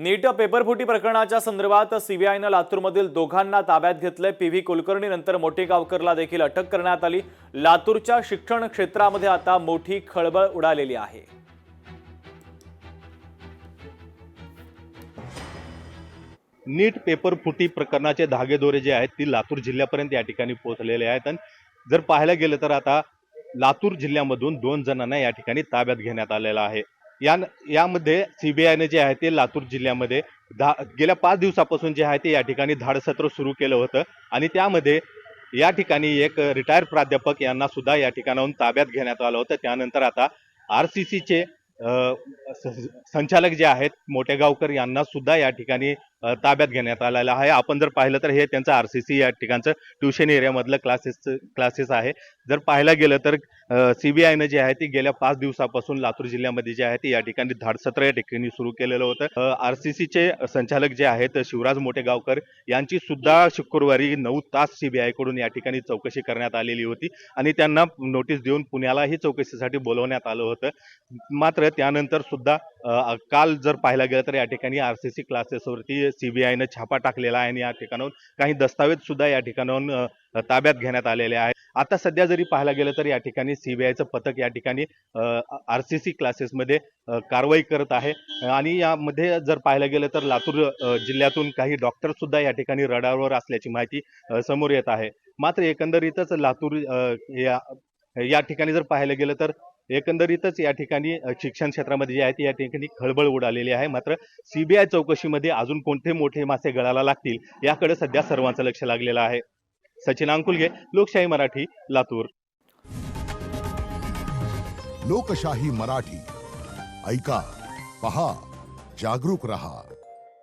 नीट पेपरफुटी प्रकरणाच्या संदर्भात सीबीआयनं लातूरमधील दोघांना ताब्यात घेतलंय। पीव्ही कुलकर्णी नंतर मोठी गावकरला देखील अटक करण्यात आली। लातूरच्या शिक्षण क्षेत्रामध्ये आता मोठी खळबळ उडालेली आहे। नीट पेपर फुटी प्रकरणाचे धागेदोरे जे आहेत ती लातूर जिल्ह्यापर्यंत या ठिकाणी पोहोचलेले आहेत। आणि जर पाहायला गेलं तर आता लातूर जिल्ह्यामधून 2 जणांना या ठिकाणी ताब्यात घेण्यात आलेला आहे। यामध्ये सीबीआयने जे आहे ते लातूर जिल्ह्यामध्ये गेल्या 5 दिवसापासून जे आहे ते या ठिकाणी धाडसत्र सुरू केलं होतं आणि त्यामध्ये या ठिकाणी एक रिटायर प्राध्यापक यांना सुद्धा या ठिकाणाहून ताब्यात घेण्यात आलं होतं। त्यानंतर आता आरसीसीचे संचालक जे आहेत मोठेगावकर यांना सुद्धा या ठिकाणी ताब्यात घेण्यात आलेला आहे। आपण जर पाहिलं तर हे त्यांचं आरसीसी या ठिकाणचं ट्युशन एरियामधलं क्लासेस आहे। जर पाहायला गेलं तर सीबीआयनं जे आहे ती गेल्या 5 दिवसापासून लातूर जिल्ह्यामध्ये जे आहे ते या ठिकाणी धाडसत्र या ठिकाणी सुरू केलेलं होतं। आरसीसीचे संचालक जे आहेत शिवराज मोठेगावकर यांची सुद्धा शुक्रवारी 9 तास सीबीआय कडून या ठिकाणी चौकशी करण्यात आलेली होती आणि त्यांना नोटीस देऊन पुण्यालाही चौकशीसाठी बोलवण्यात आलं होतं। मात्र त्यानंतर सुद्धा काल जर पाहायला गेलं तर या ठिकाणी आरसीसी क्लासेसवरती सीबीआयनं छापा टाकलेला आहे आणि या ठिकाणाहून काही दस्तावेज सुद्धा या ठिकाणाहून ताब्यात घेण्यात आलेले आहे। आता सध्या जरी पाहायला गेलं तर या ठिकाणी सीबीआयचं पथक या ठिकाणी आरसीसी क्लासेसमध्ये कारवाई करत आहे आणि यामध्ये जर पाहायला गेलं तर लातूर जिल्ह्यातून काही डॉक्टर सुद्धा या ठिकाणी रडारवर असल्याची माहिती समोर येत आहे। मात्र एकंदरीतच लातूर या ठिकाणी जर पाहायला गेलं तर एकंदरीतच या ठिकाणी शिक्षण क्षेत्रामध्ये जे आहे ते या ठिकाणी खळबळ उडालेली आहे। मात्र सीबीआय चौकशीमध्ये अजून कोणते मोठे मासे गळाला लागतील याकडे सध्या सर्वांचं लक्ष लागलेलं आहे। सचिन अंकुलगे, लोकशाही मराठी, लातूर। लोकशाही मराठी ऐका, पहा, जागरूक रहा।